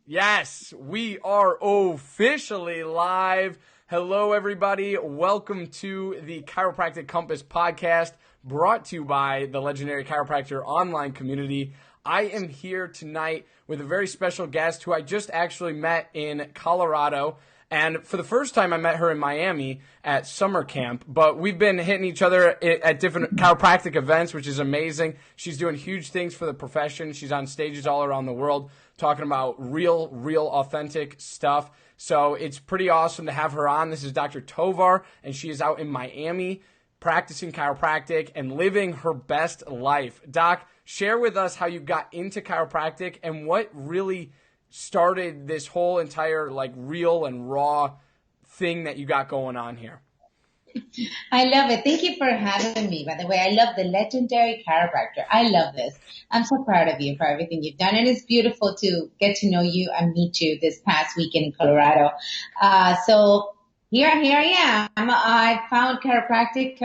Yes, we are officially live. Hello, everybody. Welcome to the Chiropractic Compass podcast brought to you by the legendary Chiropractor online community. I am here tonight with a very special guest who I just actually met in Colorado. And for the first time, I met her in Miami at summer camp. But we've been hitting each other at different chiropractic events, which is amazing. She's doing huge things for the profession. She's on stages all around the world talking about real, authentic stuff. So it's pretty awesome to have her on. This is Dr. Tovar, and she is out in Miami practicing chiropractic and living her best life. Doc, share with us how you got into chiropractic and what really started this whole entire real and raw thing that you got going on here. I love it. Thank you for having me. By the way, I love the legendary chiropractor. I love this. I'm so proud of you for everything you've done. And it's beautiful to get to know you and meet you this past weekend in Colorado. So here I am. I found chiropractic,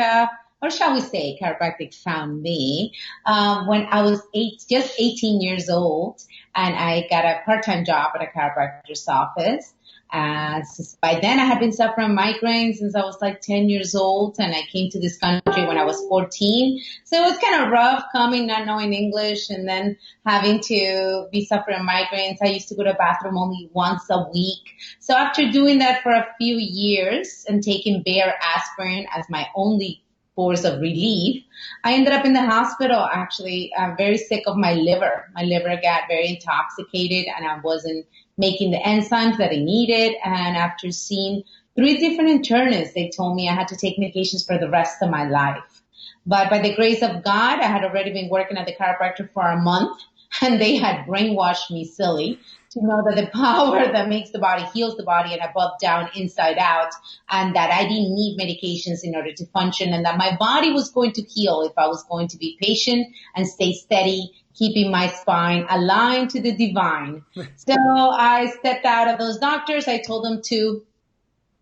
or shall we say chiropractic found me, when I was just 18 years old, and I got a part-time job at a chiropractor's office. By then I had been suffering migraines since I was 10 years old, and I came to this country when I was 14. So it was kind of rough coming, not knowing English, and then having to be suffering migraines. I used to go to the bathroom only once a week. So after doing that for a few years and taking bare aspirin as my only force of relief, I ended up in the hospital actually, very sick of my liver. My liver got very intoxicated and I wasn't making the enzymes that I needed. And after seeing 3 different internists, they told me I had to take medications for the rest of my life. But by the grace of God, I had already been working at the chiropractor for a month, and they had brainwashed me silly to know that the power that makes the body heals the body and above, down, inside out, and that I didn't need medications in order to function, and that my body was going to heal if I was going to be patient and stay steady, keeping my spine aligned to the divine. So I stepped out of those doctors. I told them to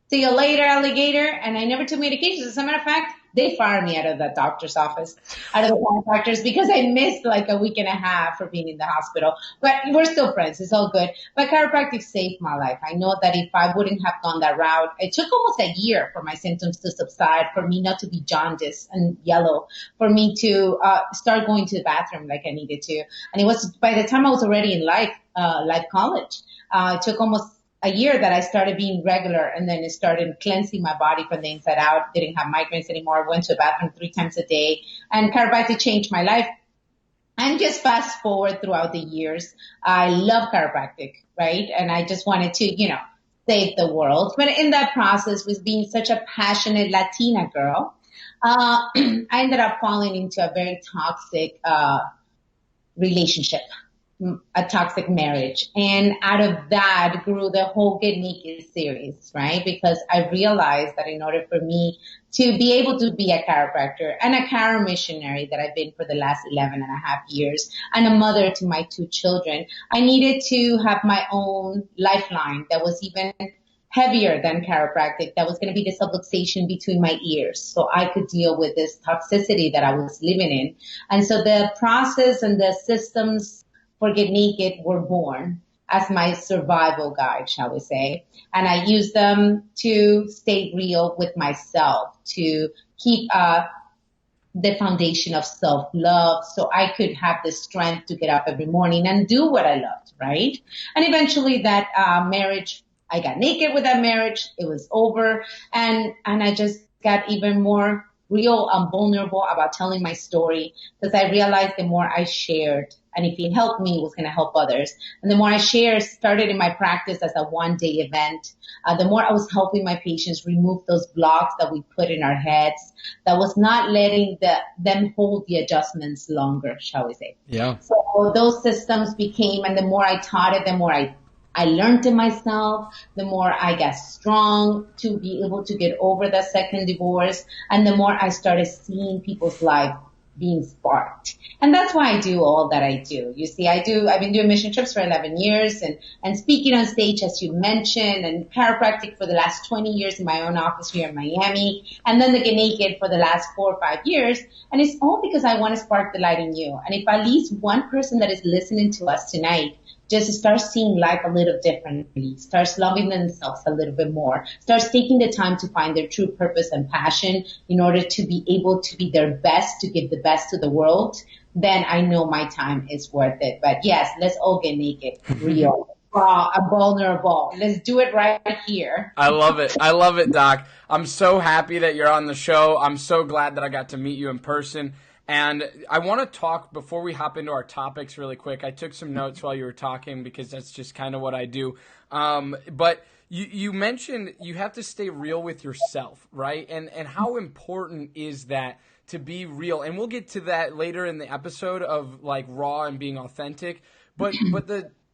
see you later, alligator, and I never took medications. As a matter of fact, they fired me out of the doctor's office, out of the chiropractors, because I missed a week and a half for being in the hospital. But we're still friends. It's all good. But chiropractic saved my life. I know that if I wouldn't have gone that route, it took almost a year for my symptoms to subside, for me not to be jaundiced and yellow, for me to start going to the bathroom like I needed to. And it was by the time I was already in life college. It took almost a year that I started being regular, and then it started cleansing my body from the inside out. Didn't have migraines anymore. Went to the bathroom 3 times a day, and chiropractic changed my life. And just fast forward throughout the years, I love chiropractic, right? And I just wanted to, save the world. But in that process, with being such a passionate Latina girl, I ended up falling into a very toxic relationship, a toxic marriage. And out of that grew the whole Get Naked series, right? Because I realized that in order for me to be able to be a chiropractor and a chiro missionary that I've been for the last 11 and a half years, and a mother to my 2 children, I needed to have my own lifeline that was even heavier than chiropractic, that was going to be the subluxation between my ears, so I could deal with this toxicity that I was living in. And so the process and the systems for Get Naked were born as my survival guide, shall we say. And I use them to stay real with myself, to keep the foundation of self-love so I could have the strength to get up every morning and do what I loved, right? And eventually that marriage, I got naked with that marriage. It was over. And I just got even more real and vulnerable about telling my story, because I realized the more I shared, and if it helped me, it was going to help others. And the more I shared, started in my practice as a one-day event, the more I was helping my patients remove those blocks that we put in our heads that was not letting them hold the adjustments longer, shall we say. Yeah. So those systems became, and the more I taught it, the more I learned it myself, the more I got strong to be able to get over the second divorce, and the more I started seeing people's life being sparked. And that's why I do all that I do. You see, I've been doing mission trips for 11 years and speaking on stage, as you mentioned, and chiropractic for the last 20 years in my own office here in Miami, and then the Get Naked for the last 4 or 5 years. And it's all because I want to spark the light in you. And if at least one person that is listening to us tonight just start seeing life a little differently, starts loving themselves a little bit more, starts taking the time to find their true purpose and passion in order to be able to be their best, to give the best to the world, then I know my time is worth it. But yes, let's all get naked, real, raw, and vulnerable. Let's do it right here. I love it. I love it, Doc. I'm so happy that you're on the show. I'm so glad that I got to meet you in person. And I want to talk, before we hop into our topics really quick, I took some notes while you were talking because that's just kind of what I do. But you mentioned you have to stay real with yourself, right? And how important is that to be real? And we'll get to that later in the episode of like raw and being authentic. But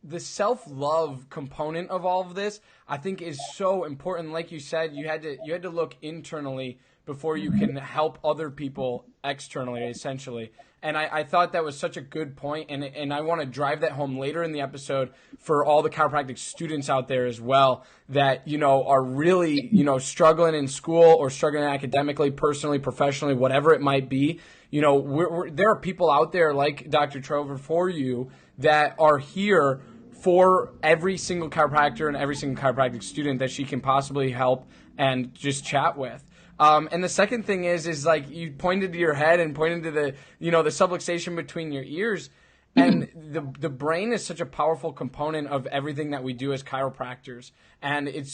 the self-love component of all of this, I think, is so important. Like you said, you had to look internally before you can help other people externally, essentially. And I thought that was such a good point, and I want to drive that home later in the episode for all the chiropractic students out there as well that, are really, struggling in school or struggling academically, personally, professionally, whatever it might be. There are people out there like Dr. Tovar for you that are here for every single chiropractor and every single chiropractic student that she can possibly help and just chat with. And the second thing is like you pointed to your head and pointed to the subluxation between your ears. And the brain is such a powerful component of everything that we do as chiropractors. And it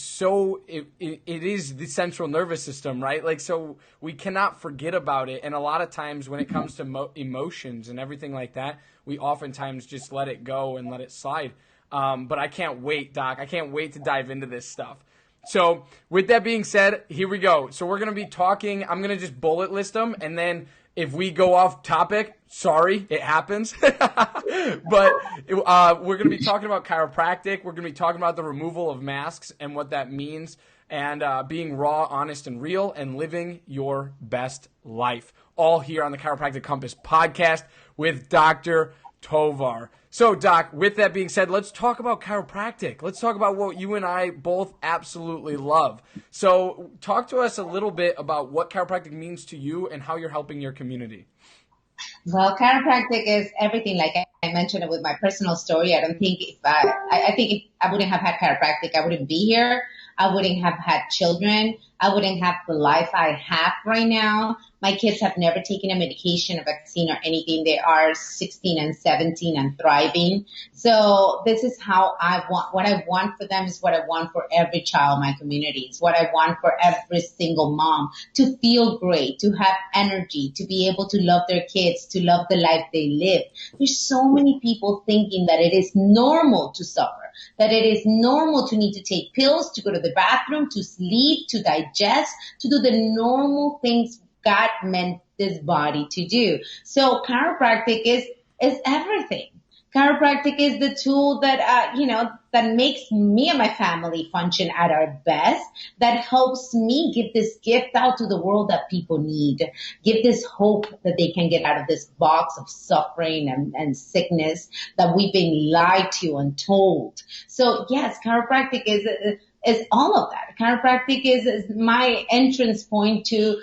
is the central nervous system, right? Like, so we cannot forget about it. And a lot of times when it comes to emotions and everything like that, we oftentimes just let it go and let it slide. But I can't wait, Doc. I can't wait to dive into this stuff. So with that being said, here we go. So we're going to be talking, I'm going to just bullet list them, and then if we go off topic, sorry, it happens. But we're going to be talking about chiropractic. We're going to be talking about the removal of masks and what that means, and being raw, honest, and real, and living your best life. All here on the Chiropractic Compass podcast with Dr. Tovar. So, Doc, with that being said, let's talk about chiropractic. Let's talk about what you and I both absolutely love. So, talk to us a little bit about what chiropractic means to you and how you're helping your community. Well, chiropractic is everything. Like I mentioned it with my personal story. I don't think I think if I wouldn't have had chiropractic, I wouldn't be here. I wouldn't have had children. I wouldn't have the life I have right now. My kids have never taken a medication, a vaccine, or anything. They are 16 and 17 and thriving. So this is how I want. What I want for them is what I want for every child in my community. It's what I want for every single mom, to feel great, to have energy, to be able to love their kids, to love the life they live. There's so many people thinking that it is normal to suffer, that it is normal to need to take pills, to go to the bathroom, to sleep, to digest, to do the normal things God meant this body to do. So chiropractic is everything. Chiropractic is the tool that, that makes me and my family function at our best, that helps me give this gift out to the world that people need, give this hope that they can get out of this box of suffering and sickness that we've been lied to and told. So yes, chiropractic is all of that. Chiropractic is my entrance point to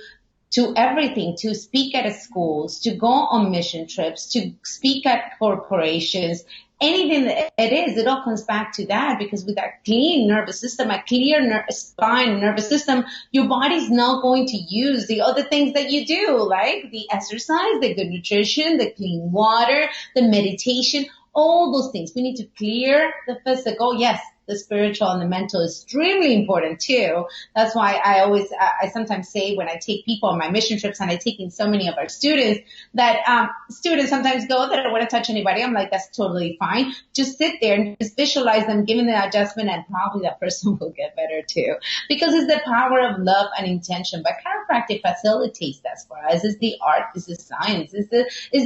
everything, to speak at schools, to go on mission trips, to speak at corporations, anything that it is, it all comes back to that, because with that clean nervous system, a clear spine nervous system, your body's not going to use the other things that you do, like the exercise, the good nutrition, the clean water, the meditation, all those things. We need to clear the physical. Yes, the spiritual and the mental is extremely important too. That's why I sometimes say when I take people on my mission trips, and I take in so many of our students, that students sometimes go, that I don't want to touch anybody. I'm like, that's totally fine. Just sit there and just visualize them giving the adjustment, and probably that person will get better too. Because it's the power of love and intention. But chiropractic facilitates that for us. It's the art, it's the science, it's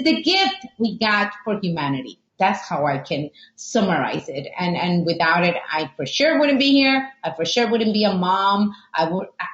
the gift we got for humanity. That's how I can summarize it. And without it, I for sure wouldn't be here. I for sure wouldn't be a mom.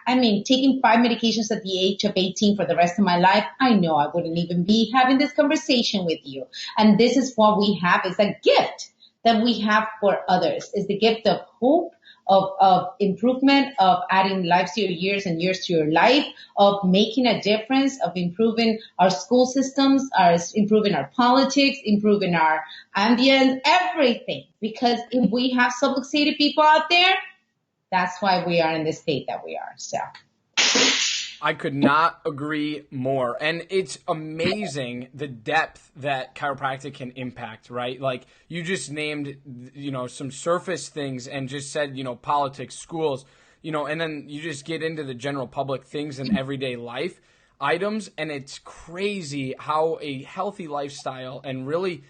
Taking 5 medications at the age of 18 for the rest of my life, I know I wouldn't even be having this conversation with you. And this is what we have, is a gift that we have for others, is the gift of hope, of improvement, of adding lives to your years and years to your life, of making a difference, of improving our school systems, improving our politics, improving our ambience, everything. Because if we have subluxated people out there, that's why we are in the state that we are. So I could not agree more. And it's amazing the depth that chiropractic can impact, right? Like you just named, some surface things and just said, politics, schools, and then you just get into the general public things in everyday life items. And it's crazy how a healthy lifestyle and really,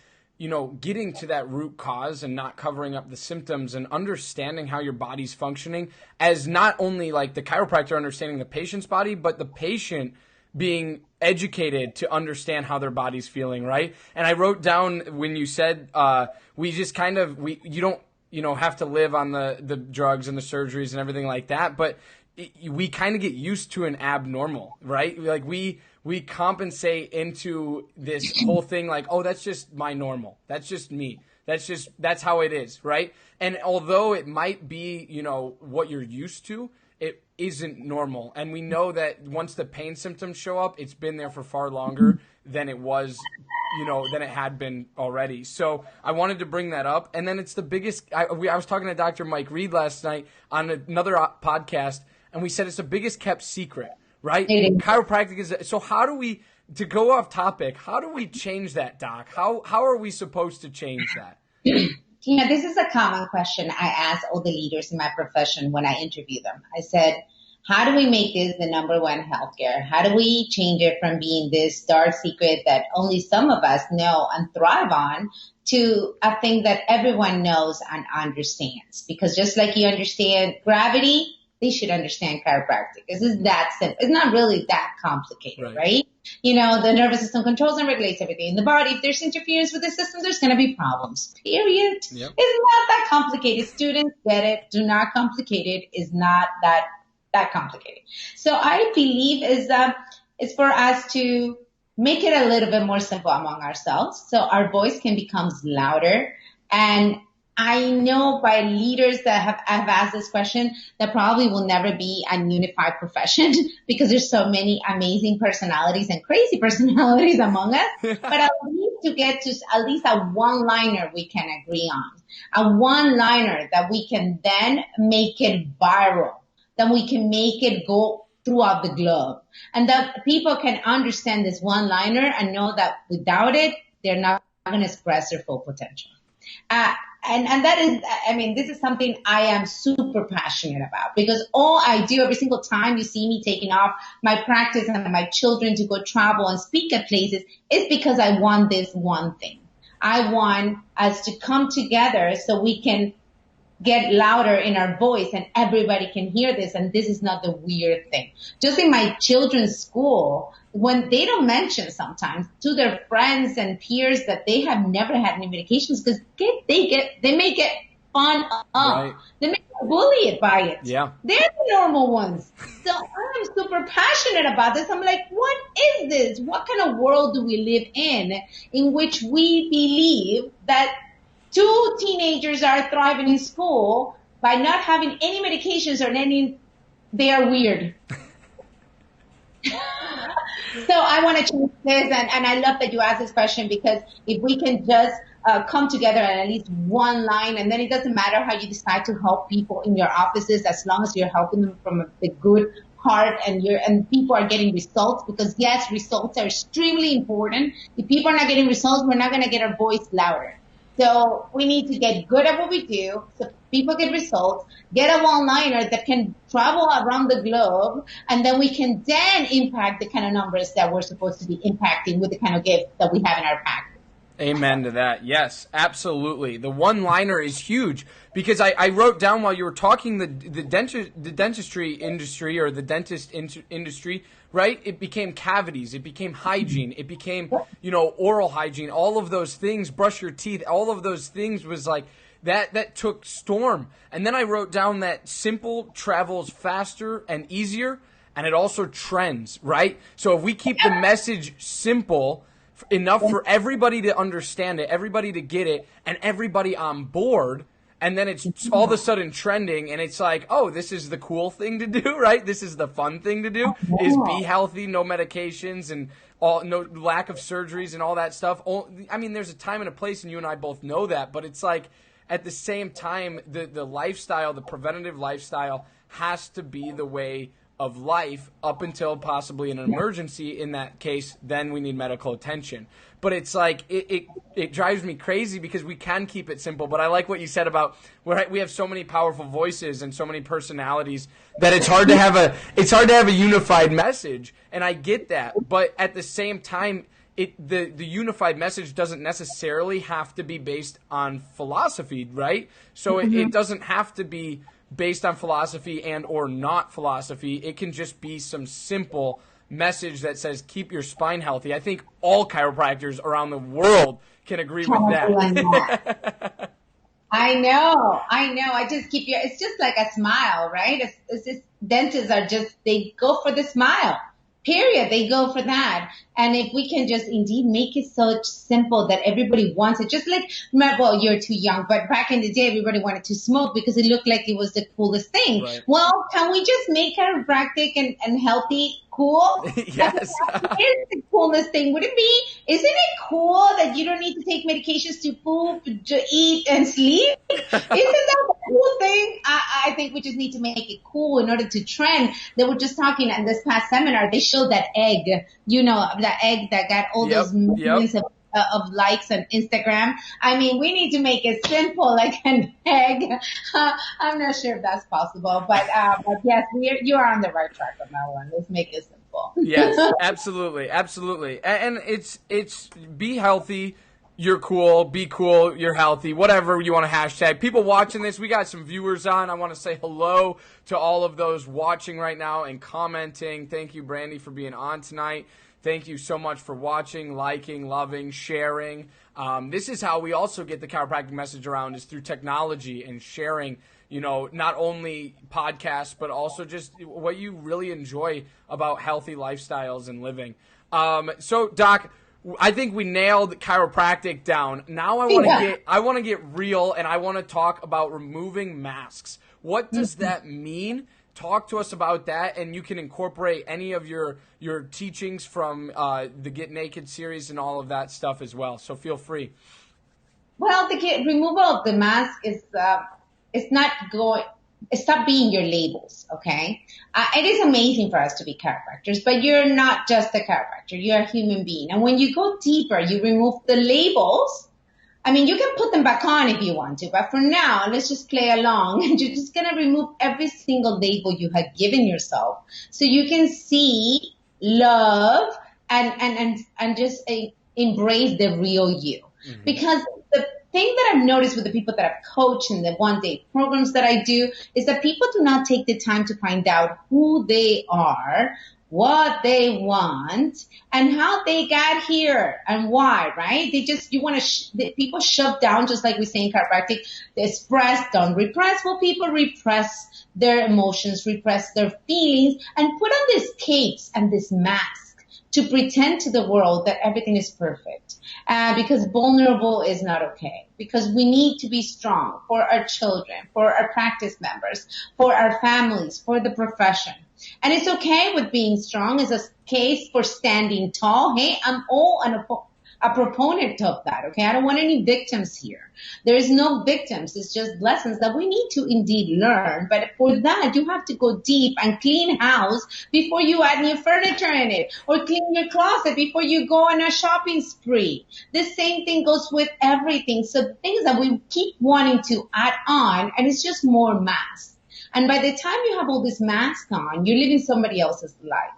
getting to that root cause and not covering up the symptoms and understanding how your body's functioning as not only like the chiropractor understanding the patient's body, but the patient being educated to understand how their body's feeling, right? And I wrote down when you said we just kind of, you don't, have to live on the drugs and the surgeries and everything like that, but we kind of get used to an abnormal, right? Like we compensate into this whole thing like, oh, that's just my normal. That's just me. That's how it is, right? And although it might be, what you're used to, it isn't normal. And we know that once the pain symptoms show up, it's been there for far longer than it was, than it had been already. So I wanted to bring that up. And then it's the biggest, I was talking to Dr. Mike Reed last night on another podcast, and we said it's the biggest kept secret, right? Chiropractic is, so how do we, to go off topic, how do we change that, Doc? How are we supposed to change that? This is a common question I ask all the leaders in my profession when I interview them. I said, how do we make this the number one healthcare? How do we change it from being this dark secret that only some of us know and thrive on to a thing that everyone knows and understands? Because just like you understand gravity, they should understand chiropractic. This is that simple. It's not really that complicated, right? The nervous system controls and regulates everything in the body. If there's interference with the system, there's going to be problems, period. Yep. It's not that complicated. Students get it. Do not complicate it. It's not that complicated. So I believe is for us to make it a little bit more simple among ourselves so our voice can become louder. And I know by leaders that have asked this question that probably will never be a unified profession because there's so many amazing personalities and crazy personalities among us. But at least to get to at least a one-liner we can agree on, a one-liner that we can then make it viral, then we can make it go throughout the globe, and that people can understand this one-liner and know that without it, they're not going to express their full potential. And that is, this is something I am super passionate about because all I do every single time you see me taking off my practice and my children to go travel and speak at places is because I want this one thing. I want us to come together so we can get louder in our voice and everybody can hear this. And this is not the weird thing. Just in my children's school, when they don't mention sometimes to their friends and peers that they have never had any medications because they may get fun up. Right. They may get bullied by it. Yeah. They're the normal ones. So I'm super passionate about this. I'm like, what is this? What kind of world do we live in which we believe that 2 teenagers are thriving in school by not having any medications or any, they are weird. So I want to change this, and I love that you asked this question because if we can just come together on at least one line, and then it doesn't matter how you decide to help people in your offices as long as you're helping them from the good heart and people are getting results because yes, results are extremely important. If people are not getting results, we're not going to get our voice louder. So we need to get good at what we do so people get results, get a one-liner that can travel around the globe, and then we can then impact the kind of numbers that we're supposed to be impacting with the kind of gift that we have in our pack. Amen to that. Yes, absolutely. The one-liner is huge because I wrote down while you were talking the dentistry industry or the dentist industry, right? It became cavities. It became hygiene. It became, oral hygiene. All of those things, brush your teeth, all of those things was like that took storm. And then I wrote down that simple travels faster and easier, and it also trends, right? So if we keep the message simple enough for everybody to understand it, everybody to get it, and everybody on board, and then it's all of a sudden trending, and it's like, oh, this is the cool thing to do, right? This is the fun thing to do, is be healthy, no medications, and no lack of surgeries and all that stuff. I mean, there's a time and a place, and you and I both know that, but it's like, at the same time, the lifestyle, the preventative lifestyle, has to be the way of life up until possibly an emergency. In that case, then we need medical attention. But it's like, it drives me crazy because we can keep it simple. But I like what you said about we have so many powerful voices and so many personalities that it's hard to have a unified message. And I get that. But at the same time, the unified message doesn't necessarily have to be based on philosophy, right? So it doesn't have to be based on philosophy and or not philosophy. It can just be some simple message that says keep your spine healthy. I think all chiropractors around the world can agree with that. I know. It's just like a smile, right? It's just, dentists they go for the smile. Period. They go for that. And if we can just indeed make it so simple that everybody wants it, just like, remember, well, you're too young, but back in the day, everybody wanted to smoke because it looked like it was the coolest thing. Right. Well, can we just make chiropractic and healthy cool? Yes. Here's the coolest thing. Would it be, isn't it cool that you don't need to take medications to poop, to eat, and sleep? Isn't that the cool thing? I think we just need to make it cool in order to trend. They were just talking at this past seminar. They showed that egg, that egg that got all those millions of likes on Instagram. I mean, we need to make it simple, like an egg. I'm not sure if that's possible, but yes, you are on the right track on that one. Let's make it simple. Yes, absolutely, absolutely. And it's be healthy. You're cool, be cool, you're healthy, whatever you want to hashtag. People watching this, we got some viewers on. I want to say hello to all of those watching right now and commenting. Thank you, Brandy, for being on tonight. Thank you so much for watching, liking, loving, sharing. This is how we also get the chiropractic message around, is through technology and sharing, not only podcasts, but also just what you really enjoy about healthy lifestyles and living. So, Doc, I think we nailed chiropractic down. Now I want to get real, and I want to talk about removing masks. What does that mean? Talk to us about that, and you can incorporate any of your teachings from the Get Naked series and all of that stuff as well. So feel free. Well, the removal of the mask is stop being your labels, okay? It is amazing for us to be chiropractors, but you're not just a chiropractor. You're a human being. And when you go deeper, you remove the labels. I mean, you can put them back on if you want to, but for now, let's just play along. And you're just going to remove every single label you had given yourself so you can see, love, and just embrace the real you. Mm-hmm. Because the thing that I've noticed with the people that I've coached in the one-day programs that I do is that people do not take the time to find out who they are, what they want, and how they got here and why, right? People shove down, just like we say in chiropractic, express, don't repress. Well, people repress their emotions, repress their feelings, and put on these capes and this mask to pretend to the world that everything is perfect. Because vulnerable is not okay. Because we need to be strong for our children, for our practice members, for our families, for the profession. And it's okay with being strong. It's a case for standing tall. Hey, I'm all a proponent of that, okay? I don't want any victims here. There is no victims. It's just lessons that we need to indeed learn. But for that, you have to go deep and clean house before you add new furniture in it, or clean your closet before you go on a shopping spree. The same thing goes with everything. So things that we keep wanting to add on, and it's just more masks. And by the time you have all this mask on, you're living somebody else's life.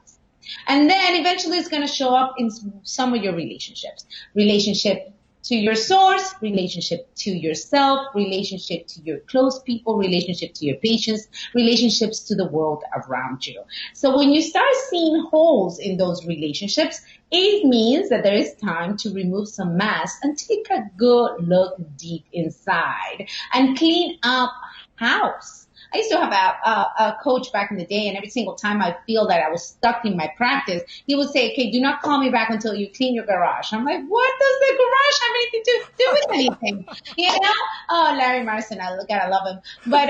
And then eventually it's going to show up in some of your relationships. Relationship to your source, relationship to yourself, relationship to your close people, relationship to your patients, relationships to the world around you. So when you start seeing holes in those relationships, it means that there is time to remove some masks and take a good look deep inside and clean up house. I used to have a coach back in the day, and every single time I feel that I was stuck in my practice, he would say, okay, do not call me back until you clean your garage. I'm like, what does the garage have anything to do with anything? You know? Oh, Larry Marson, I love him. But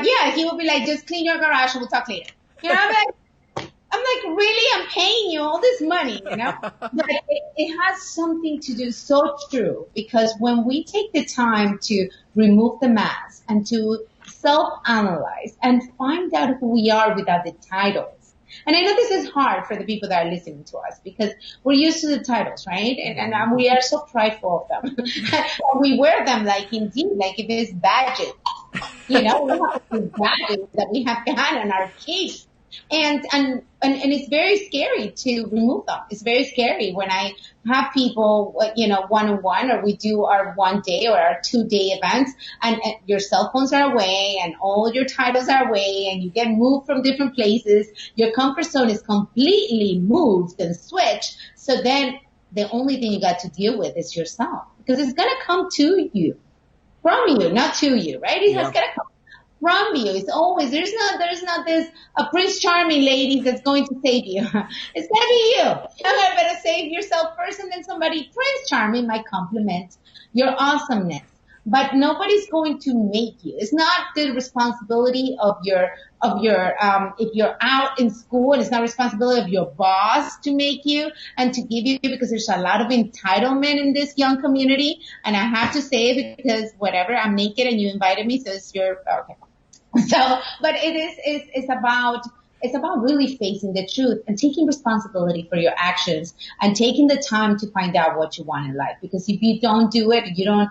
yeah, he would be like, just clean your garage and we'll talk later. You know, I'm like, really? I'm paying you all this money, you know? But it has something to do so true, because when we take the time to remove the mask and to self-analyze and find out who we are without the titles. And I know this is hard for the people that are listening to us because we're used to the titles, right? And we are so prideful of them. We wear them like if it's badges. You know, we have these badges that we have gotten on our case. And it's very scary to remove them. It's very scary when I have people, you know, one-on-one, or we do our 1 day or our 2 day events, and your cell phones are away and all your titles are away and you get moved from different places. Your comfort zone is completely moved and switched. So then the only thing you got to deal with is yourself, because it's going to come to you, from you, not to you, right? It's going to come from you. It's always, there's not this Prince Charming lady that's going to save you. It's going to be you. You better save yourself first, and then somebody. Prince Charming might compliment your awesomeness, but nobody's going to make you. It's not the responsibility of your if you're out in school, and it's not responsibility of your boss to make you and to give you, because there's a lot of entitlement in this young community. And I have to say it because whatever, I'm naked and you invited me, so it's your, okay. So, but it's about really facing the truth and taking responsibility for your actions and taking the time to find out what you want in life. Because if you don't do it, you don't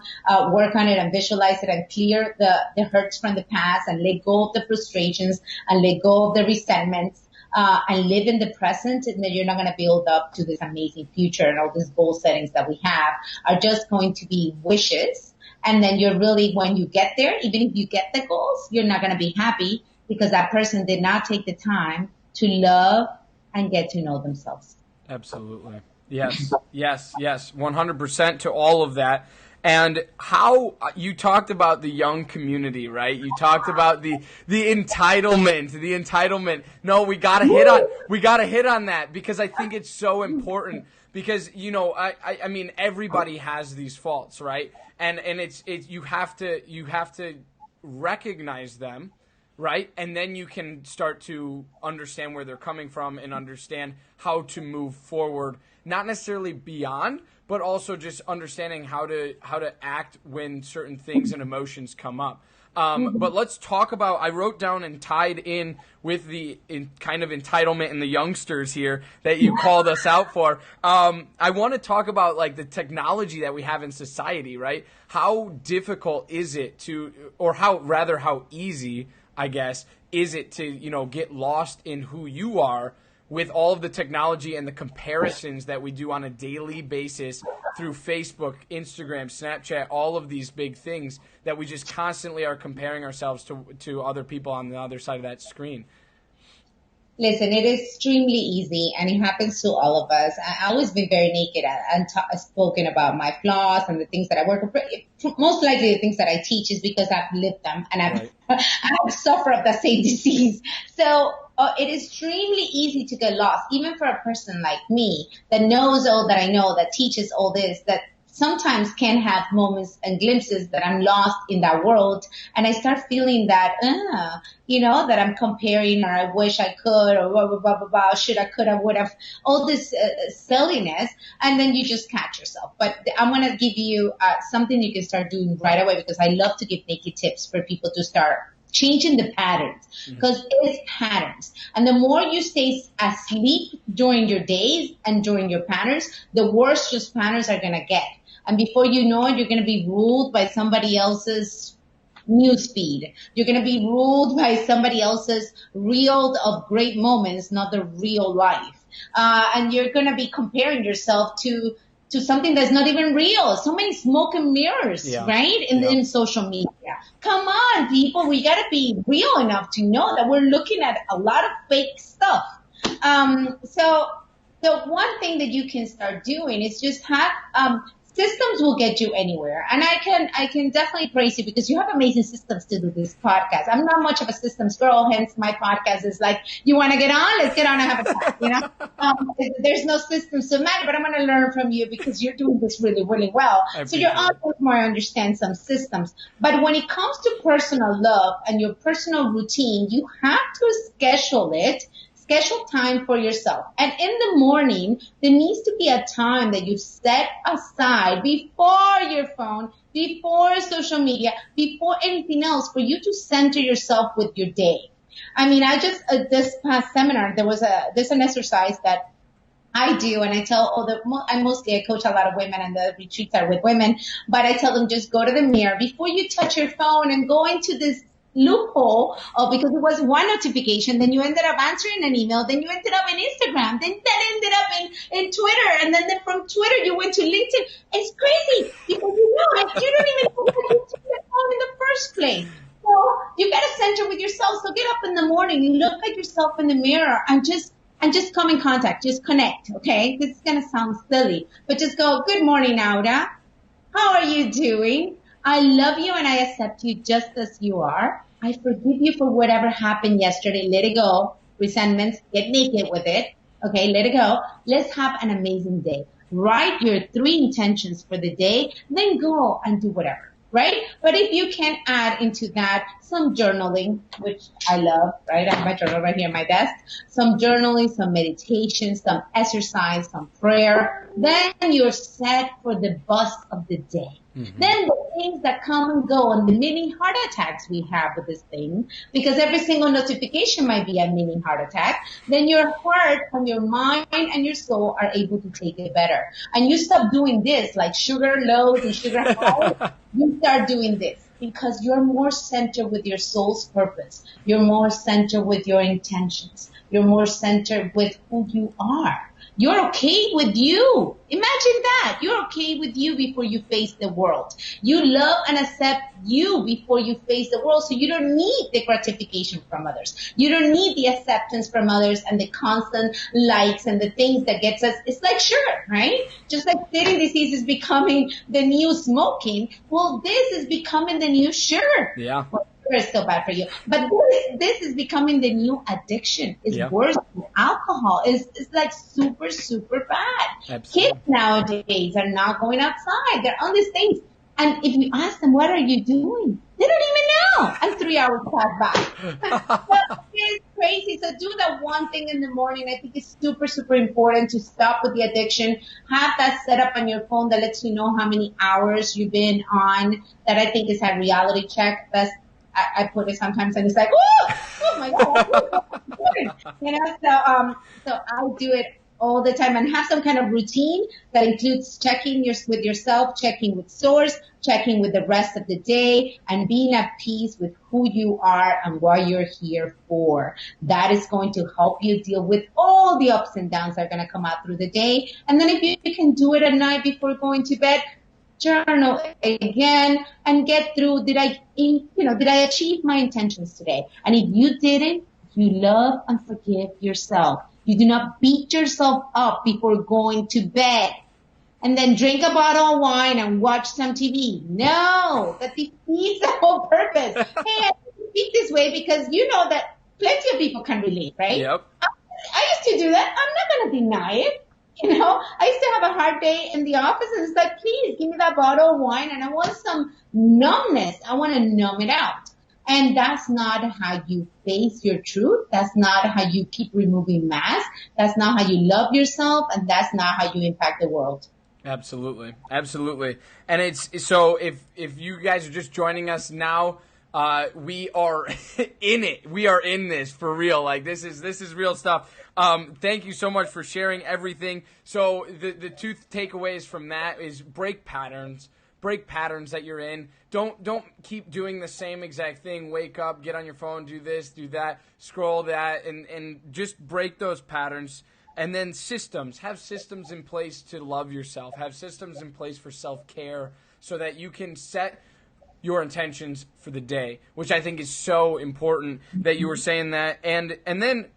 work on it and visualize it and clear the hurts from the past and let go of the frustrations and let go of the resentments, and live in the present, and then you're not going to build up to this amazing future, and all these goal settings that we have are just going to be wishes. And then you're really, when you get there, even if you get the goals, you're not going to be happy because that person did not take the time to love and get to know themselves. Absolutely. Yes, yes, yes, 100% to all of that. And how you talked about the young community, right? You talked about the entitlement. No, we gotta hit on that, because I think it's so important. Because, you know, I mean, everybody has these faults, right? And it's you have to recognize them, right? And then you can start to understand where they're coming from and understand how to move forward, not necessarily beyond, but also just understanding how to act when certain things and emotions come up. But let's talk about, I wrote down and tied in with the kind of entitlement and the youngsters here that you called us out for. I want to talk about like the technology that we have in society, right? How difficult is it to, or how easy, I guess, is it to, you know, get lost in who you are with all of the technology and the comparisons that we do on a daily basis through Facebook, Instagram, Snapchat, all of these big things that we just constantly are comparing ourselves to other people on the other side of that screen? Listen, it is extremely easy, and it happens to all of us. I always been very naked and spoken about my flaws and the things that I work with. Most likely the things that I teach is because I've lived them and I've suffered of the same disease. So it is extremely easy to get lost, even for a person like me that knows all that I know, that teaches all this, that sometimes can have moments and glimpses that I'm lost in that world. And I start feeling that, that I'm comparing, or I wish I could, or blah, blah, blah, blah, blah, should I, could I, would have, all this silliness. And then you just catch yourself. But I'm going to give you something you can start doing right away, because I love to give naked tips for people to start changing the patterns, because it's patterns. And the more you stay asleep during your days and during your patterns, the worse those patterns are going to get. And before you know it, you're going to be ruled by somebody else's news feed. You're going to be ruled by somebody else's reel of great moments, not the real life. And you're going to be comparing yourself to something that's not even real. So many smoke and mirrors, right? In social media. Come on, people. We got to be real enough to know that we're looking at a lot of fake stuff. So the one thing that you can start doing is just have systems will get you anywhere. And I can definitely praise you because you have amazing systems to do this podcast. I'm not much of a systems girl, hence my podcast is like, you want to get on? Let's get on and have a chat, you know? There's no systems to matter, but I'm going to learn from you because you're doing this really, really well. So you're always more understand some systems. But when it comes to personal love and your personal routine, you have to schedule it. Schedule time for yourself. And in the morning, there needs to be a time that you set aside before your phone, before social media, before anything else for you to center yourself with your day. I mean, I just, this past seminar, there's an exercise that I do, and I tell I coach a lot of women, and the retreats are with women, but I tell them just go to the mirror before you touch your phone and go into this loophole because it was one notification, then you ended up answering an email, then you ended up in Instagram, then that ended up in Twitter, and then from Twitter you went to LinkedIn. It's crazy because you don't even know how to turn your phone in the first place. So you got to center with yourself. So get up in the morning, you look at yourself in the mirror and just come in contact, just connect, okay? This is going to sound silly, but just go, good morning, Auda. How are you doing? I love you and I accept you just as you are. I forgive you for whatever happened yesterday. Let it go. Resentments, get naked with it. Okay, let it go. Let's have an amazing day. Write your 3 intentions for the day, then go and do whatever. Right? But if you can add into that some journaling, which I love, right? I have my journal right here on my desk. Some journaling, some meditation, some exercise, some prayer. Then you're set for the bus of the day. Mm-hmm. Then the things that come and go and the mini heart attacks we have with this thing, because every single notification might be a mini heart attack, then your heart and your mind and your soul are able to take it better. And you stop doing this like sugar lows and sugar highs. You start doing this because you're more centered with your soul's purpose. You're more centered with your intentions. You're more centered with who you are. You're okay with you. Imagine that. You're okay with you before you face the world. You love and accept you before you face the world, so you don't need the gratification from others. You don't need the acceptance from others and the constant likes and the things that gets us. It's like sugar, right? Just like sitting disease is becoming the new smoking. Well, this is becoming the new sugar. Yeah. Well, is still bad for you. But this is becoming the new addiction. It's worse than alcohol. It's like super, super bad. Absolutely. Kids nowadays are not going outside. They're on these things. And if you ask them, what are you doing? They don't even know. And 3 hours pass by. So it's crazy. So do that one thing in the morning. I think it's super, super important to stop with the addiction. Have that set up on your phone that lets you know how many hours you've been on. That I think is a reality check. I put it sometimes and it's like, oh my God. You know, so I do it all the time and have some kind of routine that includes checking with yourself, checking with source, checking with the rest of the day, and being at peace with who you are and what you're here for. That is going to help you deal with all the ups and downs that are going to come out through the day. And then if you can do it at night before going to bed, journal again and get through, did I achieve my intentions today? And if you didn't, you love and forgive yourself. You do not beat yourself up before going to bed and then drink a bottle of wine and watch some TV. No, that defeats the whole purpose. Hey, I speak this way because you know that plenty of people can relate, right? Yep. I used to do that. I'm not going to deny it. You know, I used to have a hard day in the office and it's like, please give me that bottle of wine and I want some numbness. I want to numb it out. And that's not how you face your truth. That's not how you keep removing masks. That's not how you love yourself. And that's not how you impact the world. Absolutely. Absolutely. And it's so if you guys are just joining us now, we are in it. We are in this for real. Like this is real stuff. Thank you so much for sharing everything. So the 2 takeaways from that is break patterns that you're in. Don't keep doing the same exact thing. Wake up, get on your phone, do this, do that, scroll that, and just break those patterns. And then systems. Have systems in place to love yourself. Have systems in place for self-care so that you can set your intentions for the day, which I think is so important that you were saying that. And then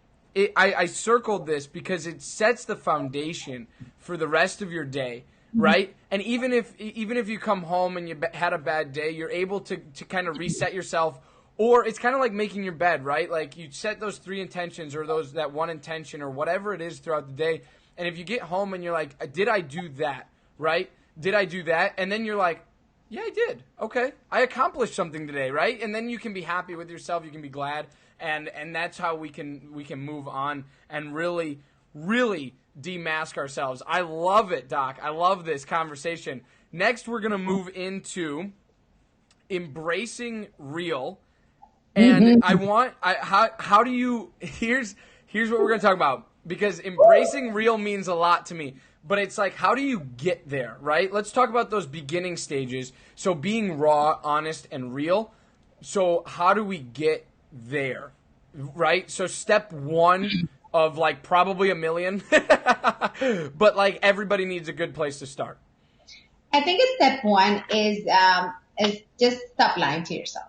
I circled this because it sets the foundation for the rest of your day. right? And even if you come home and you had a bad day, you're able to kind of reset yourself. Or it's kind of like making your bed, right? Like you set those 3 intentions or that one intention or whatever it is throughout the day. And if you get home and you're like, did I do that, right? Did I do that? And then you're like, yeah, I did. Okay. I accomplished something today, right? And then you can be happy with yourself. You can be glad. And that's how we can move on and really, really demask ourselves. I love it, Doc. I love this conversation. Next, we're going to move into embracing real. And how do you, here's what we're going to talk about, because embracing real means a lot to me, but it's like, how do you get there, right? Let's talk about those beginning stages. So being raw, honest, and real. So how do we get there, right? So step 1 of like probably a million, but like everybody needs a good place to start. I think step 1 is just stop lying to yourself.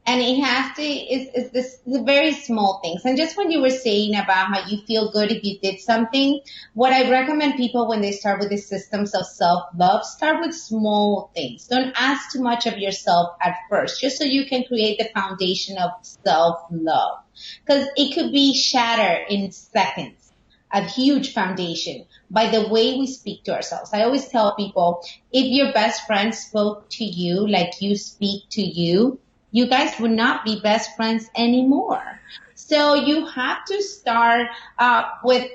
And it has to, is the very small things. And just when you were saying about how you feel good if you did something, what I recommend people when they start with the systems of self-love, start with small things. Don't ask too much of yourself at first, just so you can create the foundation of self-love. Because it could be shattered in seconds, a huge foundation by the way we speak to ourselves. I always tell people, if your best friend spoke to you like you speak to you, you guys would not be best friends anymore. So you have to start with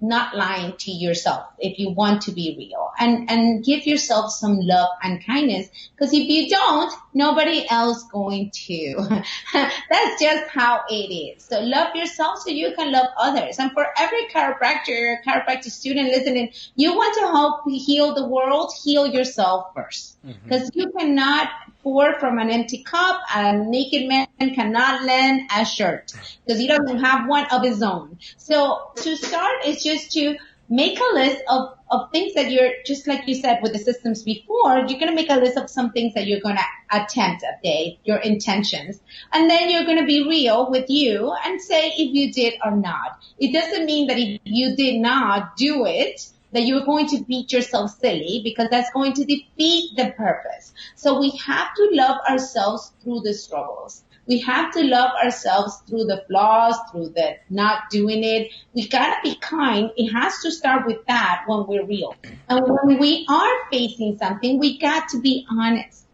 not lying to yourself if you want to be real, and give yourself some love and kindness, because if you don't, nobody else going to. That's just how it is. So love yourself so you can love others. And for every chiropractic student listening, you want to help heal the world, heal yourself first, because you cannot pour from an empty cup. A naked man cannot lend a shirt because he doesn't have one of his own. So to start is just to make a list of things that you're, just like you said with the systems before, you're going to make a list of some things that you're going to attempt a day, your intentions. And then you're going to be real with you and say if you did or not. It doesn't mean that if you did not do it, that you're going to beat yourself silly, because that's going to defeat the purpose. So we have to love ourselves through the struggles. We have to love ourselves through the flaws, through the not doing it. We gotta be kind. It has to start with that when we're real. And when we are facing something, we got to be honest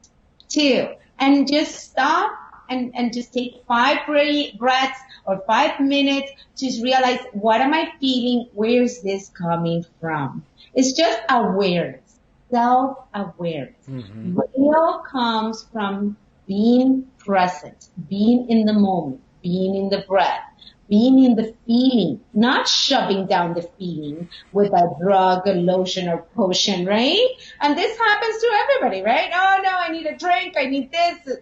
too. And just stop and just take 5 breaths or 5 minutes, just realize, what am I feeling? Where's this coming from? It's just awareness, self-awareness. Real comes from being present, being in the moment, being in the breath, being in the feeling, not shoving down the feeling with a drug, a lotion, or potion, right? And this happens to everybody, right? Oh no, I need a drink, I need this.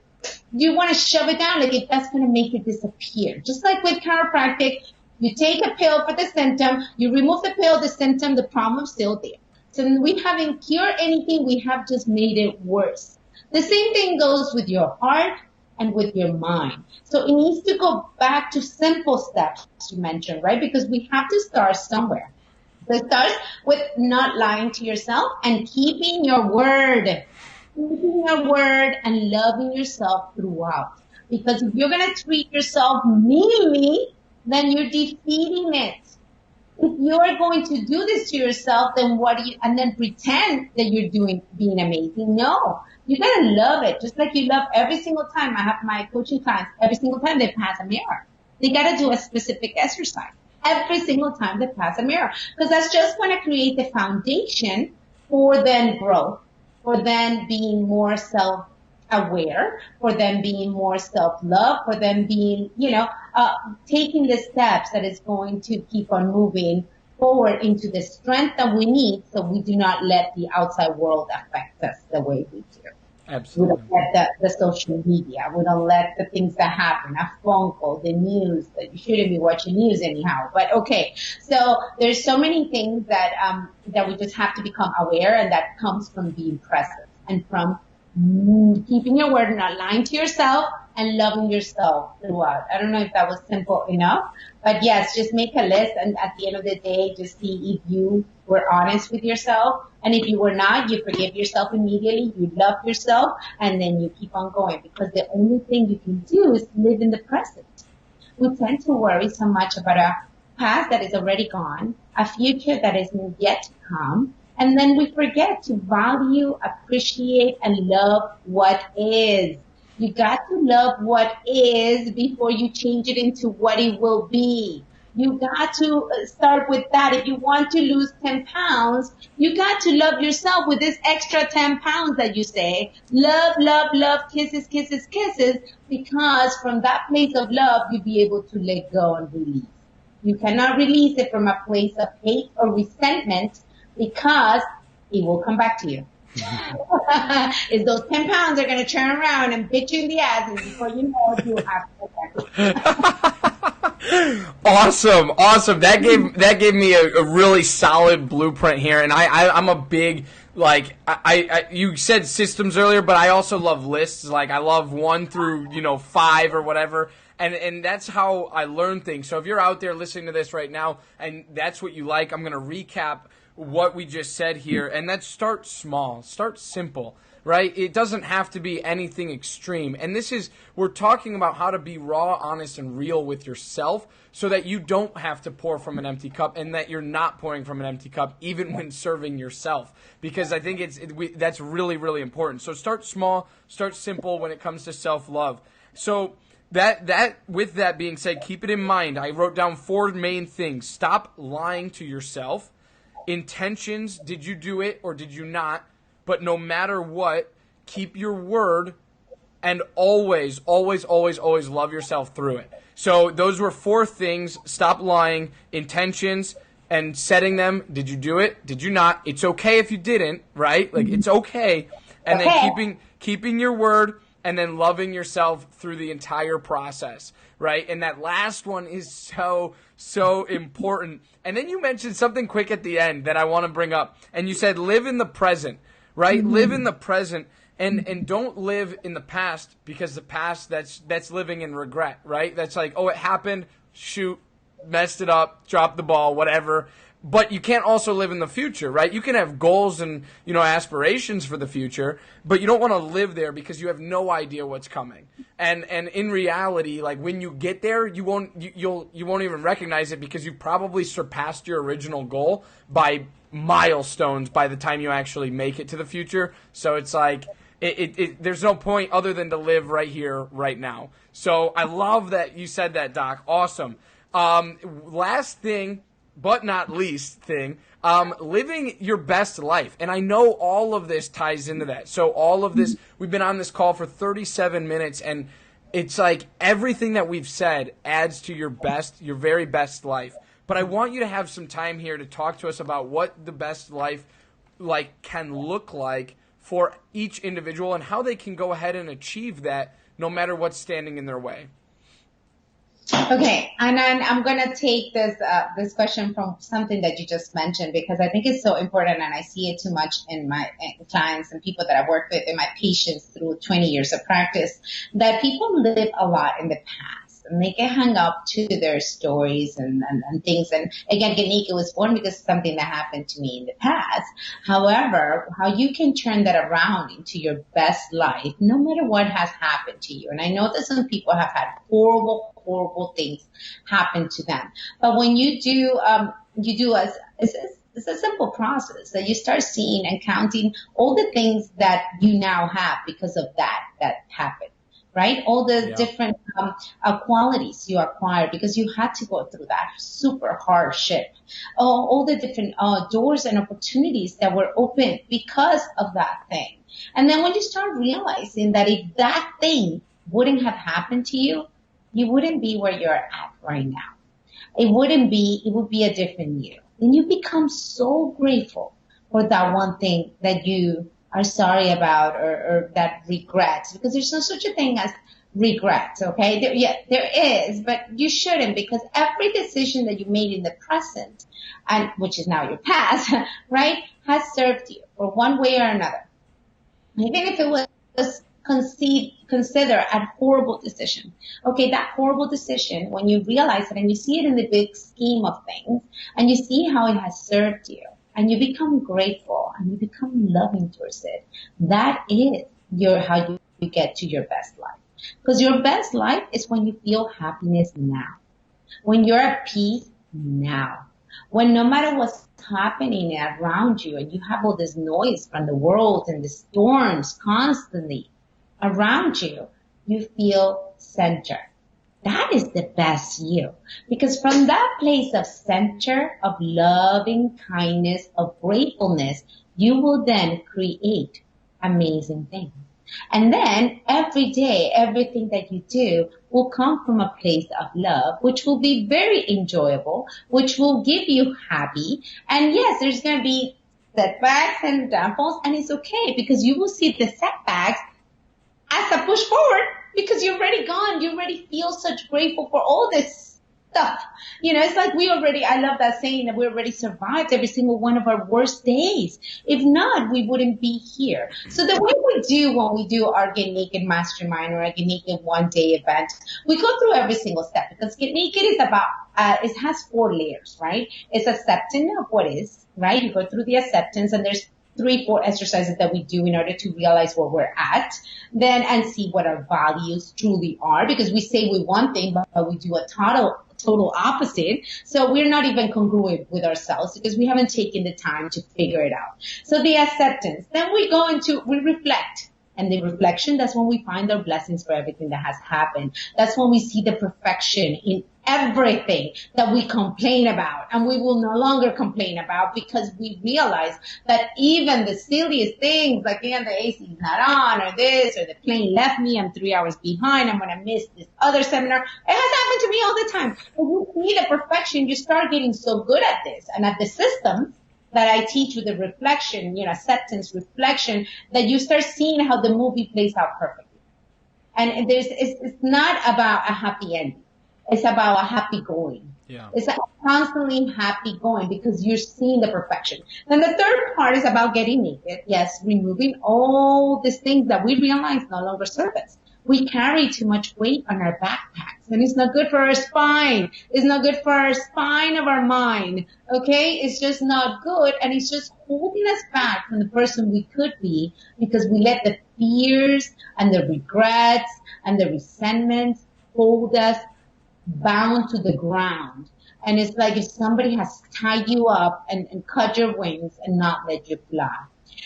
You want to shove it down like if that's going to make it disappear. Just like with chiropractic, you take a pill for the symptom, you remove the pill, the symptom, the problem's still there. So we haven't cured anything, we have just made it worse. The same thing goes with your heart and with your mind. So it needs to go back to simple steps you mentioned, right? Because we have to start somewhere. So it starts with not lying to yourself and keeping your word. Keeping your word and loving yourself throughout. Because if you're going to treat yourself meanly, then you're defeating it. If you're going to do this to yourself, then and then pretend that you're being amazing. No, you got to love it. Just like you love every single time. I have my coaching clients, every single time they pass a mirror. They got to do a specific exercise every single time they pass a mirror. Because that's just going to create the foundation for then growth, for them being more self-aware, for them being more self-love, for them being, taking the steps that is going to keep on moving forward into the strength that we need, so we do not let the outside world affect us the way we do. Absolutely. We don't let the social media. We don't let the things that happen, a phone call, the news, that you shouldn't be watching news anyhow. But okay, so there's so many things that we just have to become aware, and that comes from being present and from Keeping your word, not lying to yourself, and loving yourself throughout. I don't know if that was simple enough, but yes, just make a list, and at the end of the day, just see if you were honest with yourself. And if you were not, you forgive yourself immediately, you love yourself, and then you keep on going, because the only thing you can do is live in the present. We tend to worry so much about a past that is already gone, a future that is yet to come, and then we forget to value, appreciate, and love what is. You got to love what is before you change it into what it will be. You got to start with that. If you want to lose 10 pounds, you got to love yourself with this extra 10 pounds that you say. Love, love, love, kisses, kisses, kisses, because from that place of love, you'll be able to let go and release. You cannot release it from a place of hate or resentment, because it will come back to you. Is those 10 pounds are going to turn around and bit you in the ass, and before you know it, you have to. Awesome. That gave me a really solid blueprint here, and I'm a big, like, you said systems earlier, but I also love lists. Like, I love 1 through 5 or whatever. And that's how I learn things. So if you're out there listening to this right now and that's what you like, I'm going to recap what we just said here. And that's start small, start simple, right? It doesn't have to be anything extreme. And we're talking about how to be raw, honest, and real with yourself so that you don't have to pour from an empty cup, and that you're not pouring from an empty cup even when serving yourself. Because I think that's really, really important. So start small, start simple when it comes to self-love. So with that being said, keep it in mind. I wrote down 4 main things. Stop lying to yourself. Intentions, did you do it or did you not? But no matter what, keep your word, and always, always, always, always love yourself through it. So those were 4 things. Stop lying, intentions, and setting them. Did you do it? Did you not? It's okay if you didn't, right? Like, it's okay. And then keeping your word, and then loving yourself through the entire process, right? And that last one is so, so important. And then you mentioned something quick at the end that I want to bring up. And you said live in the present, right? Mm-hmm. Live in the present, and don't live in the past, because the past, that's living in regret, right? That's like, oh, it happened, shoot, messed it up, dropped the ball, whatever. But you can't also live in the future, right? You can have goals and, aspirations for the future, but you don't want to live there because you have no idea what's coming. And in reality, like, when you get there, you won't even recognize it, because you've probably surpassed your original goal by milestones by the time you actually make it to the future. So it's like, there's no point other than to live right here, right now. So I love that you said that, Doc. Awesome. Last thing, but not least thing, living your best life. And I know all of this ties into that. So all of this, we've been on this call for 37 minutes, and it's like everything that we've said adds to your very best life. But I want you to have some time here to talk to us about what the best life can look like for each individual, and how they can go ahead and achieve that no matter what's standing in their way. Okay, and then I'm going to take this question from something that you just mentioned, because I think it's so important, and I see it too much in my clients and people that I work with, and my patients through 20 years of practice, that people live a lot in the past, and they get hung up to their stories and things. And again, Ganika was born because of something that happened to me in the past. However, how you can turn that around into your best life, no matter what has happened to you. And I know that some people have had horrible things happen to them. But when it's a simple process that you start seeing and counting all the things that you now have because of that happened, right? All the different qualities you acquired because you had to go through that super hardship. All the different doors and opportunities that were open because of that thing. And then when you start realizing that if that thing wouldn't have happened to you, you wouldn't be where you're at right now. It would be a different you. And you become so grateful for that one thing that you are sorry about or that regret, because there's no such a thing as regret, okay? There is, but you shouldn't, because every decision that you made in the present, and which is now your past, right, has served you for one way or another. Even if it was us consider a horrible decision. Okay, that horrible decision, when you realize it and you see it in the big scheme of things and you see how it has served you and you become grateful and you become loving towards it, that is how you get to your best life. Because your best life is when you feel happiness now, when you're at peace now, when no matter what's happening around you and you have all this noise from the world and the storms constantly around you, you feel centered. That is the best you. Because from that place of center, of loving kindness, of gratefulness, you will then create amazing things. And then every day, everything that you do will come from a place of love, which will be very enjoyable, which will give you happy. And yes, there's going to be setbacks and downfalls, and it's okay because you will see the setbacks as a push forward because you're already gone. You already feel such grateful for all this stuff. You know, it's like I love that saying that we already survived every single one of our worst days. If not, we wouldn't be here. So the way we do when we do our Get Naked Mastermind or our Get Naked One Day event, we go through every single step because Get Naked is about, it has 4 layers, right? It's accepting of what is, right? You go through the acceptance and there's 3-4 exercises that we do in order to realize where we're at, then and see what our values truly are, because we say we one thing, but we do a total opposite. So we're not even congruent with ourselves because we haven't taken the time to figure it out. So the acceptance, then we reflect. And the reflection, that's when we find our blessings for everything that has happened. That's when we see the perfection in everything that we complain about. And we will no longer complain about because we realize that even the silliest things, like, the AC is not on or this, or the plane left me, I'm 3 hours behind, I'm going to miss this other seminar. It has happened to me all the time. When you see the perfection, you start getting so good at this and at the systems that I teach with the reflection, acceptance, reflection, that you start seeing how the movie plays out perfectly. And it's not about a happy ending. It's about a happy going. Yeah. It's a constantly happy going because you're seeing the perfection. Then the third part is about getting naked. Yes, removing all these things that we realize no longer serve us. We carry too much weight on our backpacks, and it's not good for our spine. It's not good for our spine of our mind. Okay? It's just not good, and it's just holding us back from the person we could be because we let the fears and the regrets and the resentments hold us bound to the ground. And it's like if somebody has tied you up and cut your wings and not let you fly.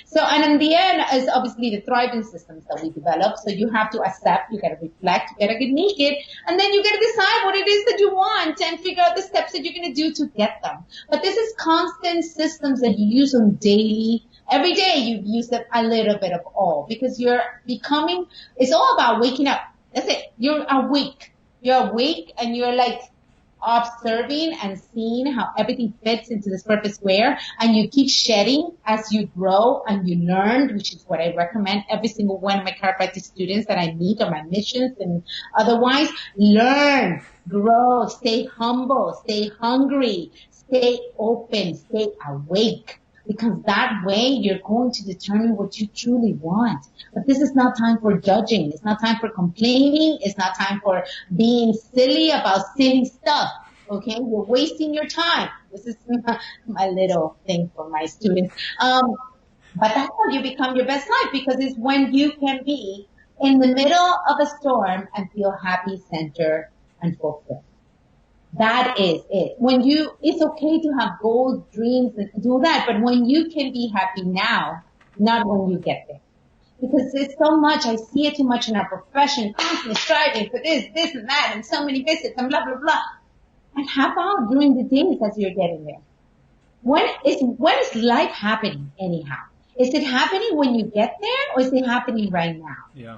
So, and in the end is obviously the thriving systems that we develop. So you have to accept, you got to reflect, you got to get naked, and then you got to decide what it is that you want and figure out the steps that you're going to do to get them. But this is constant systems that you use on daily. Every day you use it a little bit of all because you're becoming, it's all about waking up. That's it. You're awake. You're awake and you're like observing and seeing how everything fits into this perfect square, and you keep shedding as you grow and you learn, which is what I recommend every single one of my chiropractic students that I meet on my missions and otherwise. Learn, grow, stay humble, stay hungry, stay open, stay awake. Because that way you're going to determine what you truly want. But this is not time for judging. It's not time for complaining. It's not time for being silly about silly stuff. Okay? You're wasting your time. This is my little thing for my students. But that's how you become your best life, because it's when you can be in the middle of a storm and feel happy, centered, and fulfilled. That is it. It's okay to have goals, dreams, and do that, but when you can be happy now, not when you get there. Because it's so much, I see it too much in our profession, constantly striving for this and that, and so many visits, and blah, blah, blah. And how about during the days as you're getting there? When is life happening anyhow? Is it happening when you get there, or is it happening right now? Yeah.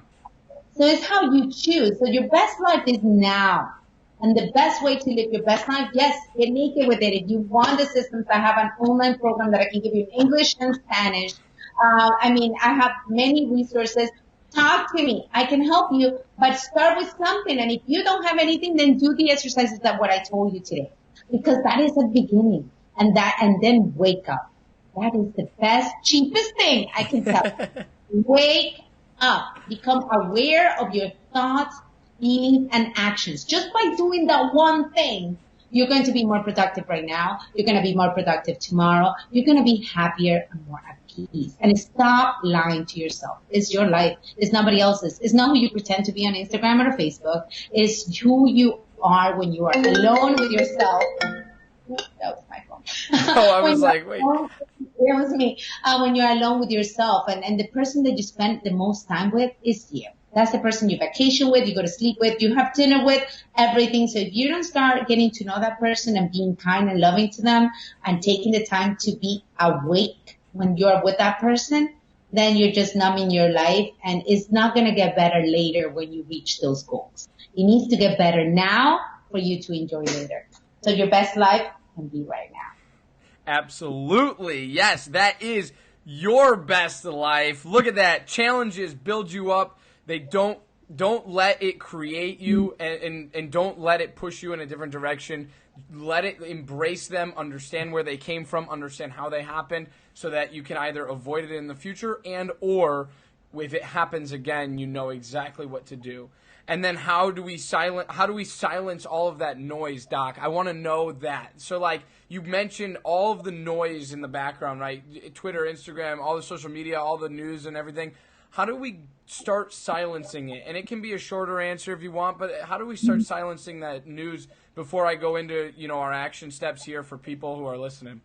So it's how you choose. So your best life is now. And the best way to live your best life, yes, get naked with it. If you want the systems, I have an online program that I can give you in English and Spanish. I have many resources. Talk to me. I can help you, but start with something. And if you don't have anything, then do the exercises that what I told you today, because that is the beginning. And then wake up. That is the best, cheapest thing I can tell you. Wake up. Become aware of your thoughts, feelings, and actions. Just by doing that one thing, you're going to be more productive right now. You're going to be more productive tomorrow. You're going to be happier and more at peace. And stop lying to yourself. It's your life. It's nobody else's. It's not who you pretend to be on Instagram or Facebook. It's who you are when you are alone with yourself. That was my phone. Oh, I was like, wait. It was me. When you're alone with yourself, and the person that you spend the most time with is you. That's the person you vacation with, you go to sleep with, you have dinner with, everything. So if you don't start getting to know that person and being kind and loving to them and taking the time to be awake when you're with that person, then you're just numbing your life, and it's not going to get better later when you reach those goals. It needs to get better now for you to enjoy later. So your best life can be right now. Absolutely. Yes, that is your best life. Look at that. Challenges build you up. They don't let it create you, and don't let it push you in a different direction. Let it embrace them, understand where they came from, understand how they happened, so that you can either avoid it in the future, and or if it happens again, you know exactly what to do. And then how do we silence all of that noise, Doc? I want to know that. So like you mentioned all of the noise in the background, right? Twitter, Instagram, all the social media, all the news and everything. How do we start silencing it? And it can be a shorter answer if you want, but how do we start silencing that news before I go into, our action steps here for people who are listening?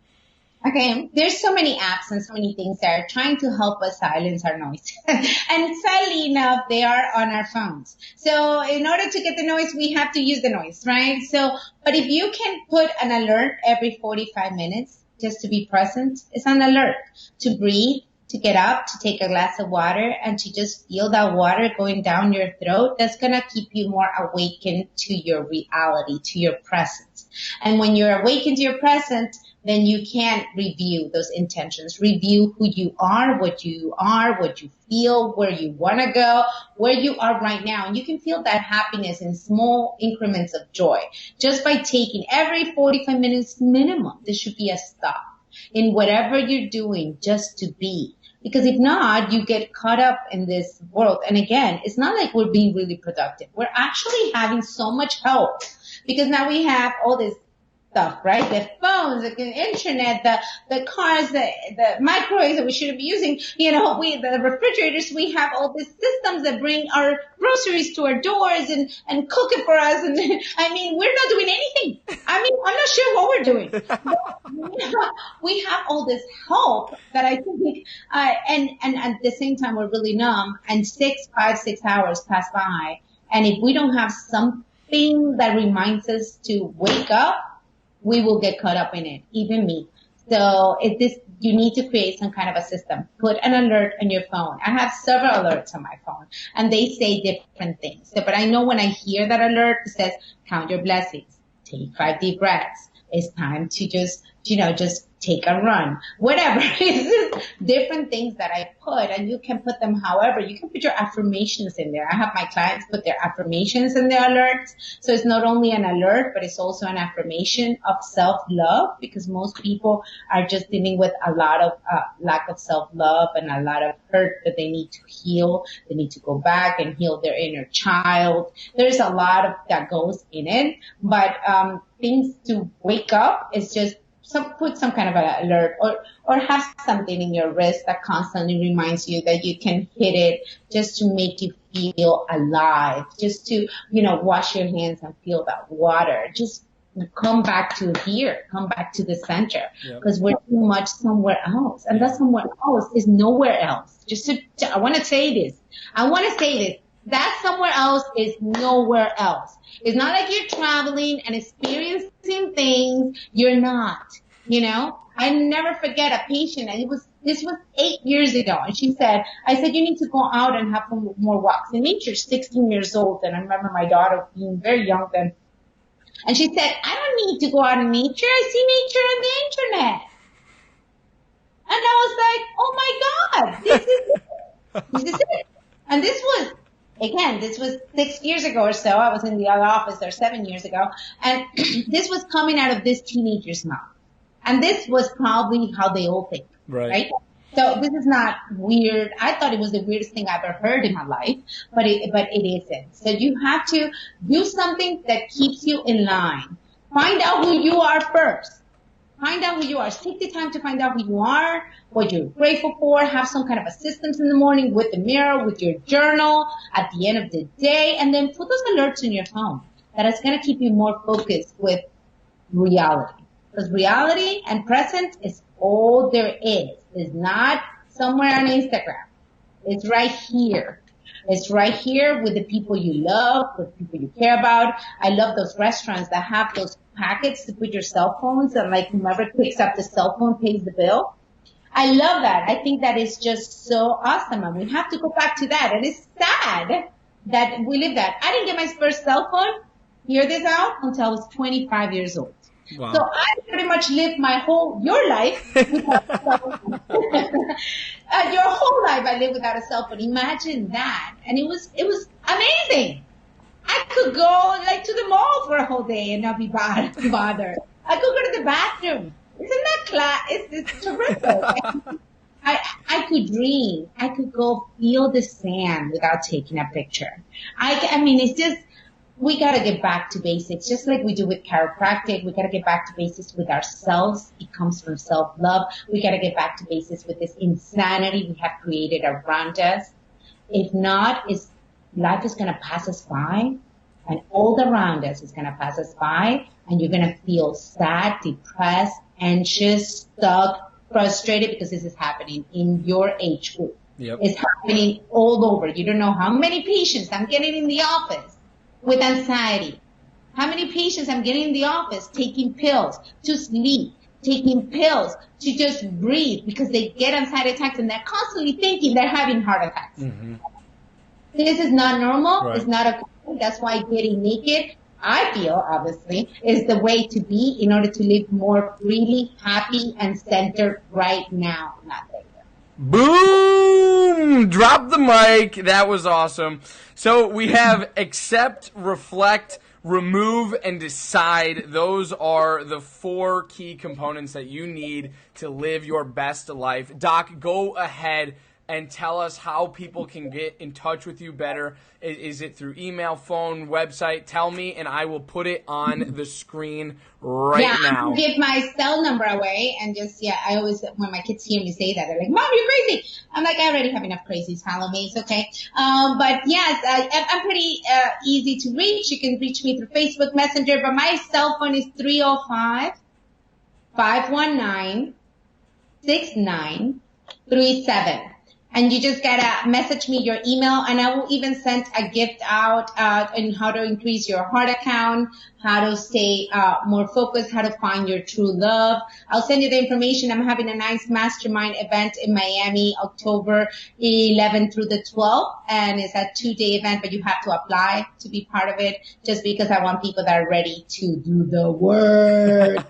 Okay, there's so many apps and so many things that are trying to help us silence our noise. And sadly enough, they are on our phones. So in order to get the noise, we have to use the noise, right? So, but if you can put an alert every 45 minutes just to be present, it's an alert to breathe, to get up, to take a glass of water, and to just feel that water going down your throat. That's going to keep you more awakened to your reality, to your presence. And when you're awakened to your present, then you can review those intentions, review who you are, what you feel, where you want to go, where you are right now. And you can feel that happiness in small increments of joy just by taking every 45 minutes minimum. There should be a stop in whatever you're doing just to be. Because if not, you get caught up in this world. And again, it's not like we're being really productive. We're actually having so much help because now we have all this stuff, right? The phones, the internet, the cars, the microwaves that we shouldn't be using, the refrigerators, we have all these systems that bring our groceries to our doors and cook it for us. And I mean, we're not doing anything. I mean, I'm not sure what we're doing. But we have all this help that I think, and at the same time, we're really numb, and 5, 6 hours pass by. And if we don't have something that reminds us to wake up, we will get caught up in it, even me. So you need to create some kind of a system. Put an alert on your phone. I have several alerts on my phone, and they say different things. But I know when I hear that alert, it says, count your blessings, take 5 deep breaths. It's time to just take a run, whatever. It's just different things that I put, and you can put them however. You can put your affirmations in there. I have my clients put their affirmations in their alerts. So it's not only an alert, but it's also an affirmation of self-love, because most people are just dealing with a lot of lack of self-love and a lot of hurt that they need to heal. They need to go back and heal their inner child. There's a lot of that goes in it, but things to wake up is just put some kind of an alert or have something in your wrist that constantly reminds you that you can hit it, just to make you feel alive, just to, wash your hands and feel that water. Just come back to here, come back to the center, because we're too much somewhere else. And that somewhere else is nowhere else. I want to say this. That somewhere else is nowhere else. It's not like you're traveling and experiencing things you're not, I never forget a patient, and this was 8 years ago, and I said, you need to go out and have some more walks in nature. 16 years old, and I remember my daughter being very young then. And she said, I don't need to go out in nature. I see nature on the internet. And I was like, oh my God, this is it. And this was 6 years ago or so. I was in the other office there 7 years ago. And this was coming out of this teenager's mouth. And this was probably how they all think, right? So this is not weird. I thought it was the weirdest thing I've ever heard in my life, but it isn't. So you have to do something that keeps you in line. Find out who you are first. Find out who you are. Take the time to find out who you are, what you're grateful for. Have some kind of assistance in the morning with the mirror, with your journal at the end of the day, and then put those alerts in your phone. That is going to keep you more focused with reality. Because reality and present is all there is. It's not somewhere on Instagram. It's right here. It's right here with the people you love, with the people you care about. I love those restaurants that have those packets to put your cell phones and like whoever picks up the cell phone pays the bill. I love that. I think that is just so awesome. And we have to go back to that. And it's sad that we live that. I didn't get my first cell phone, hear this out, until I was 25 years old. Wow. So I pretty much lived your life without a cell phone. Your whole life I lived without a cell phone. Imagine that. And it was amazing. I could go like to the mall for a whole day and not be bothered. I could go to the bathroom. Isn't that it's terrific. I could dream. I could go feel the sand without taking a picture. I mean, it's just, we got to get back to basics, just like we do with chiropractic. We got to get back to basics with ourselves. It comes from self-love. We got to get back to basics with this insanity we have created around us. If not, life is going to pass us by, and all around us is going to pass us by, and you're going to feel sad, depressed, anxious, stuck, frustrated, because this is happening in your age group. Yep. It's happening all over. You don't know how many patients I'm getting in the office with anxiety. How many patients I'm getting in the office taking pills to sleep, taking pills to just breathe because they get anxiety attacks and they're constantly thinking they're having heart attacks. Mm-hmm. This is not normal. Right. It's not okay. That's why getting naked, I feel, obviously, is the way to be in order to live more freely, happy, and centered right now, not later. Boom! Drop the mic. That was awesome. So we have accept, reflect, remove, and decide. Those are the 4 key components that you need to live your best life. Doc, go ahead and tell us how people can get in touch with you better. Is it through email, phone, website? Tell me, and I will put it on the screen right now. Yeah, I give my cell number away, and just, I always, when my kids hear me say that, they're like, Mom, you're crazy. I'm like, I already have enough crazies. Follow me. It's okay. But yes, I'm pretty easy to reach. You can reach me through Facebook Messenger, but my cell phone is 305-519-6937. And you just gotta message me your email, and I will even send a gift out on how to increase your heart account, how to stay more focused, how to find your true love. I'll send you the information. I'm having a nice mastermind event in Miami, October 11th through the 12th, and it's a 2-day event, but you have to apply to be part of it, just because I want people that are ready to do the work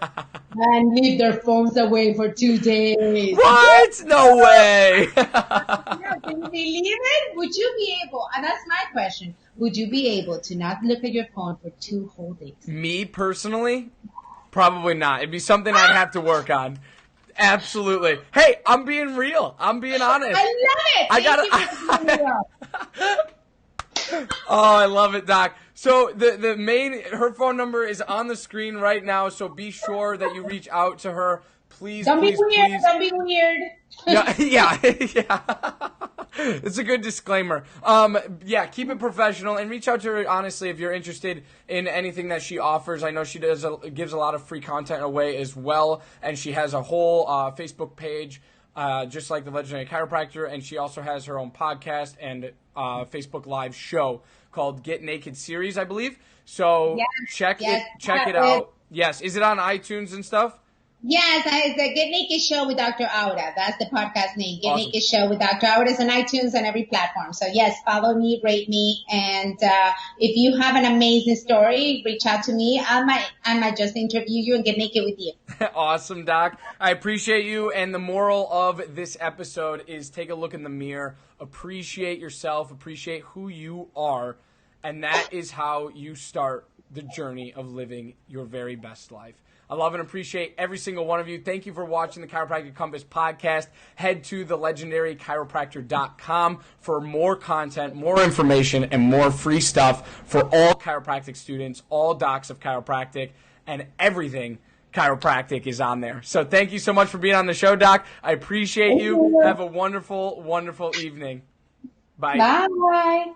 and leave their phones away for 2 days. What? No way. Can you believe it? Would you be able, and that's my question, would you be able to not look at your phone for 2 whole days? Me personally? Probably not. It'd be something I'd have to work on. Absolutely. Hey, I'm being real. I'm being honest. I love it. Oh, I love it, Doc. So the main, her phone number is on the screen right now, so be sure that you reach out to her. Please, Don't please, be weird. please. Don't be weird. Yeah. It's a good disclaimer. Keep it professional and reach out to her honestly if you're interested in anything that she offers. I know she gives a lot of free content away as well, and she has a whole Facebook page, just like the Legendary Chiropractor, and she also has her own podcast and Facebook Live show called Get Naked Series, I believe. So check it out. Yes, is it on iTunes and stuff? Yes, it's the Get Naked Show with Dr. Aura. That's the podcast name. Get Awesome. Naked Show with Dr. Aura is on iTunes and every platform. So yes, follow me, rate me, and if you have an amazing story, reach out to me. I might just interview you and get naked with you. Awesome, Doc. I appreciate you, and the moral of this episode is take a look in the mirror, appreciate yourself, appreciate who you are, and that is how you start the journey of living your very best life. I love and appreciate every single one of you. Thank you for watching the Chiropractic Compass podcast. Head to thelegendarychiropractor.com for more content, more information, and more free stuff for all chiropractic students, all docs of chiropractic, and everything chiropractic is on there. So thank you so much for being on the show, Doc. I appreciate you. Have a wonderful, wonderful evening. Bye. Bye.